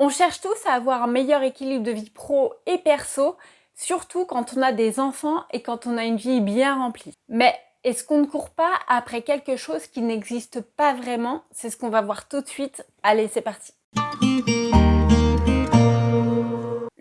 On cherche tous à avoir un meilleur équilibre de vie pro et perso, surtout quand on a des enfants et quand on a une vie bien remplie. Mais est-ce qu'on ne court pas après quelque chose qui n'existe pas vraiment? C'est ce qu'on va voir tout de suite. Allez, c'est parti.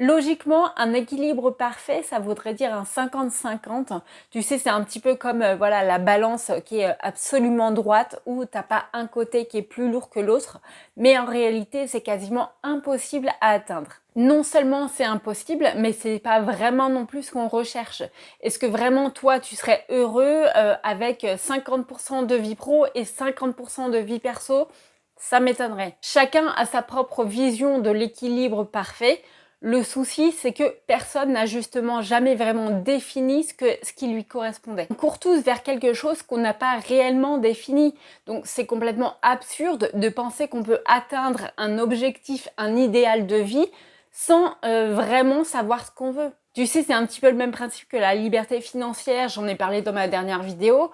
Logiquement, un équilibre parfait, ça voudrait dire un 50-50. Tu sais, c'est un petit peu comme voilà la balance qui est absolument droite où t'as pas un côté qui est plus lourd que l'autre, mais en réalité, c'est quasiment impossible à atteindre. Non seulement c'est impossible, mais c'est pas vraiment non plus ce qu'on recherche. Est-ce que vraiment toi, tu serais heureux avec 50% de vie pro et 50% de vie perso? Ça m'étonnerait. Chacun a sa propre vision de l'équilibre parfait. Le souci, c'est que personne n'a justement jamais vraiment défini ce qui lui correspondait. On court tous vers quelque chose qu'on n'a pas réellement défini. Donc c'est complètement absurde de penser qu'on peut atteindre un objectif, un idéal de vie sans vraiment savoir ce qu'on veut. Tu sais, c'est un petit peu le même principe que la liberté financière, j'en ai parlé dans ma dernière vidéo,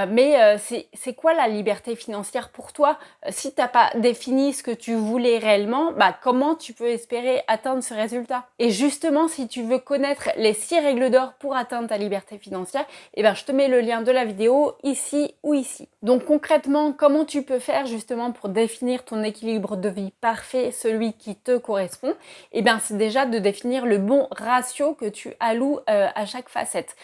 mais c'est quoi la liberté financière pour toi? Si t'as pas défini ce que tu voulais réellement, bah comment tu peux espérer atteindre ce résultat? Et justement, si tu veux connaître les 6 règles d'or pour atteindre ta liberté financière, eh ben je te mets le lien de la vidéo ici ou ici. Donc concrètement, comment tu peux faire justement pour définir ton équilibre de vie parfait, celui qui te correspond? Eh bien, c'est déjà de définir le bon ratio que tu alloues à chaque facette.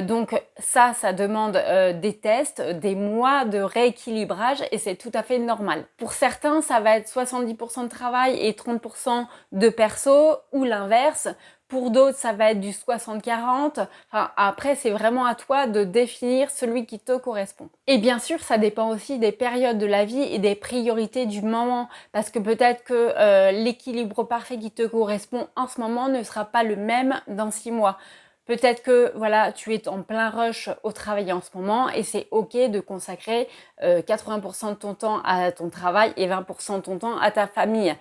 Donc ça demande des tests, des mois de rééquilibrage et c'est tout à fait normal. Pour certains, ça va être 70% de travail et 30% de perso ou l'inverse. Pour d'autres, ça va être du 60-40. Enfin, après, c'est vraiment à toi de définir celui qui te correspond. Et bien sûr, ça dépend aussi des périodes de la vie et des priorités du moment. Parce que peut-être que l'équilibre parfait qui te correspond en ce moment ne sera pas le même dans 6 mois. Peut-être que voilà, tu es en plein rush au travail en ce moment et c'est ok de consacrer 80% de ton temps à ton travail et 20% de ton temps à ta famille.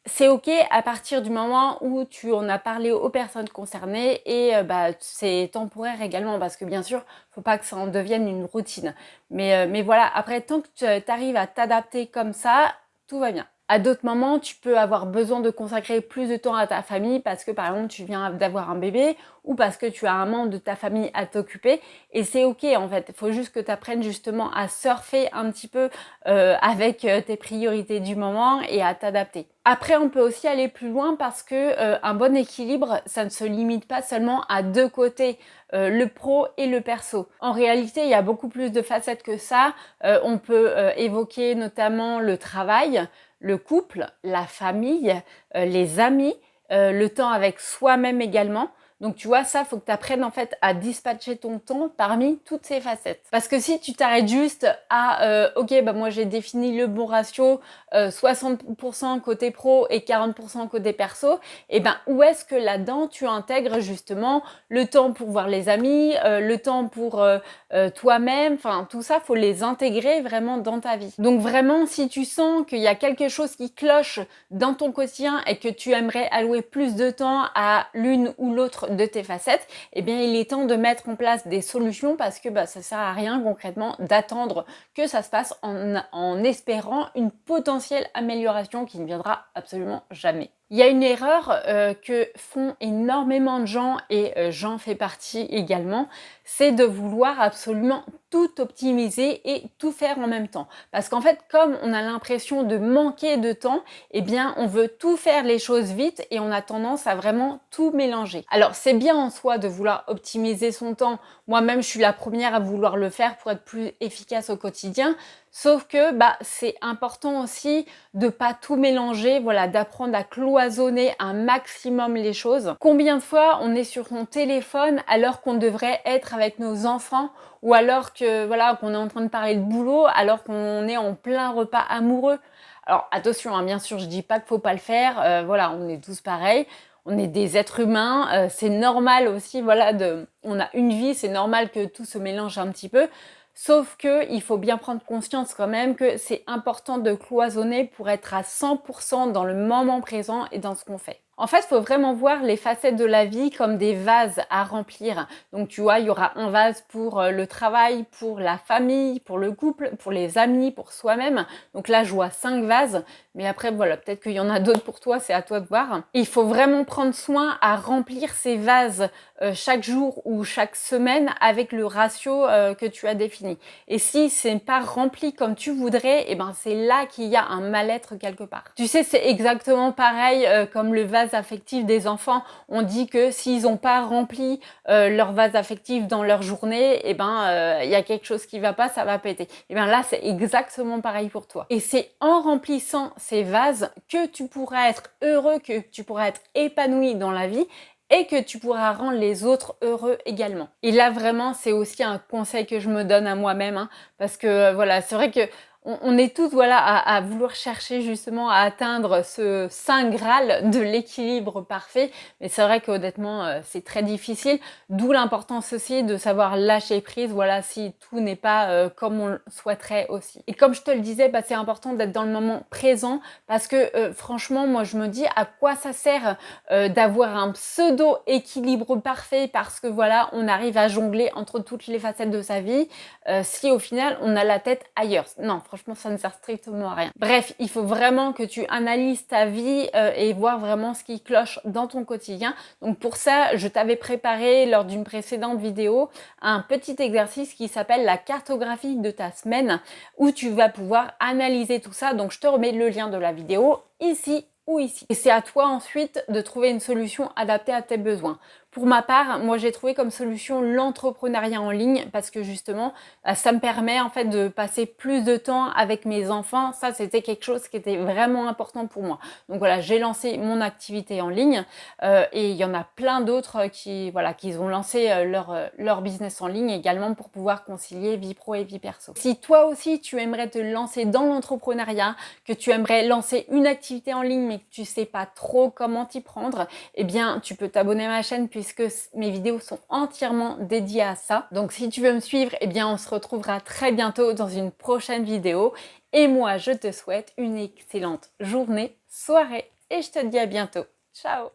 C'est ok à partir du moment où tu en as parlé aux personnes concernées et bah, c'est temporaire également parce que bien sûr, faut pas que ça en devienne une routine. Mais voilà, après, tant que tu arrives à t'adapter comme ça, tout va bien. À d'autres moments, tu peux avoir besoin de consacrer plus de temps à ta famille parce que par exemple tu viens d'avoir un bébé ou parce que tu as un membre de ta famille à t'occuper et c'est ok en fait. Il faut juste que tu apprennes justement à surfer un petit peu avec tes priorités du moment et à t'adapter. Après, on peut aussi aller plus loin parce que un bon équilibre, ça ne se limite pas seulement à deux côtés, le pro et le perso. En réalité, il y a beaucoup plus de facettes que ça. On peut évoquer notamment le travail, le couple, la famille, les amis, le temps avec soi-même également. Donc tu vois, ça, faut que tu apprennes en fait à dispatcher ton temps parmi toutes ces facettes. Parce que si tu t'arrêtes juste à ok, bah moi j'ai défini le bon ratio, 60% côté pro et 40% côté perso, et ben où est-ce que là-dedans tu intègres justement le temps pour voir les amis, le temps pour toi-même, enfin tout ça, faut les intégrer vraiment dans ta vie. Donc vraiment, si tu sens qu'il y a quelque chose qui cloche dans ton quotidien et que tu aimerais allouer plus de temps à l'une ou l'autre de tes facettes, eh bien il est temps de mettre en place des solutions parce que bah, ça sert à rien concrètement d'attendre que ça se passe en espérant une potentielle amélioration qui ne viendra absolument jamais. Il y a une erreur que font énormément de gens et j'en fais partie également, c'est de vouloir absolument tout optimiser et tout faire en même temps. Parce qu'en fait, comme on a l'impression de manquer de temps, eh bien, on veut tout faire les choses vite et on a tendance à vraiment tout mélanger. Alors, c'est bien en soi de vouloir optimiser son temps. Moi-même, je suis la première à vouloir le faire pour être plus efficace au quotidien. Sauf que bah, c'est important aussi de pas tout mélanger, voilà, d'apprendre à cloisonner un maximum les choses. Combien de fois on est sur son téléphone alors qu'on devrait être avec nos enfants ou alors que voilà qu'on est en train de parler de boulot alors qu'on est en plein repas amoureux. Alors attention, hein, bien sûr, je dis pas qu'il faut pas le faire. Voilà, on est tous pareils. On est des êtres humains. C'est normal aussi, voilà, on a une vie, c'est normal que tout se mélange un petit peu. Sauf que il faut bien prendre conscience quand même que c'est important de cloisonner pour être à 100% dans le moment présent et dans ce qu'on fait. En fait, il faut vraiment voir les facettes de la vie comme des vases à remplir. Donc, tu vois, il y aura un vase pour le travail, pour la famille, pour le couple, pour les amis, pour soi-même. Donc là, je vois 5 vases. Mais après, voilà, peut-être qu'il y en a d'autres pour toi, c'est à toi de voir. Et il faut vraiment prendre soin à remplir ces vases chaque jour ou chaque semaine avec le ratio que tu as défini. Et si c'est pas rempli comme tu voudrais, eh ben c'est là qu'il y a un mal-être quelque part. Tu sais, c'est exactement pareil comme le vase affectif des enfants. On dit que s'ils n'ont pas rempli leur vase affectif dans leur journée, eh ben il y a quelque chose qui va pas, ça va péter. Et bien là, c'est exactement pareil pour toi. Et c'est en remplissant ces vases que tu pourras être heureux, que tu pourras être épanoui dans la vie et que tu pourras rendre les autres heureux également. Et là, vraiment, c'est aussi un conseil que je me donne à moi-même, hein, parce que voilà, c'est vrai que on est tous voilà à vouloir chercher justement à atteindre ce saint graal de l'équilibre parfait, mais c'est vrai qu'honnêtement c'est très difficile, d'où l'importance aussi de savoir lâcher prise, voilà, si tout n'est pas comme on le souhaiterait aussi. Et comme je te le disais, c'est important d'être dans le moment présent parce que franchement, moi je me dis à quoi ça sert d'avoir un pseudo équilibre parfait parce que voilà, on arrive à jongler entre toutes les facettes de sa vie si au final on a la tête ailleurs. Non, franchement, ça ne sert strictement à rien. Bref, il faut vraiment que tu analyses ta vie et voir vraiment ce qui cloche dans ton quotidien. Donc pour ça, je t'avais préparé lors d'une précédente vidéo un petit exercice qui s'appelle la cartographie de ta semaine où tu vas pouvoir analyser tout ça. Donc je te remets le lien de la vidéo ici ou ici. Et c'est à toi ensuite de trouver une solution adaptée à tes besoins. Pour ma part, moi j'ai trouvé comme solution l'entrepreneuriat en ligne parce que justement, ça me permet en fait de passer plus de temps avec mes enfants. Ça, c'était quelque chose qui était vraiment important pour moi. Donc voilà, j'ai lancé mon activité en ligne et il y en a plein d'autres qui ont lancé leur business en ligne également pour pouvoir concilier vie pro et vie perso. Si toi aussi tu aimerais te lancer dans l'entrepreneuriat, que tu aimerais lancer une activité en ligne mais que tu sais pas trop comment t'y prendre, eh bien tu peux t'abonner à ma chaîne puisque mes vidéos sont entièrement dédiées à ça. Donc si tu veux me suivre, eh bien on se retrouvera très bientôt dans une prochaine vidéo. Et moi, je te souhaite une excellente journée, soirée et je te dis à bientôt. Ciao!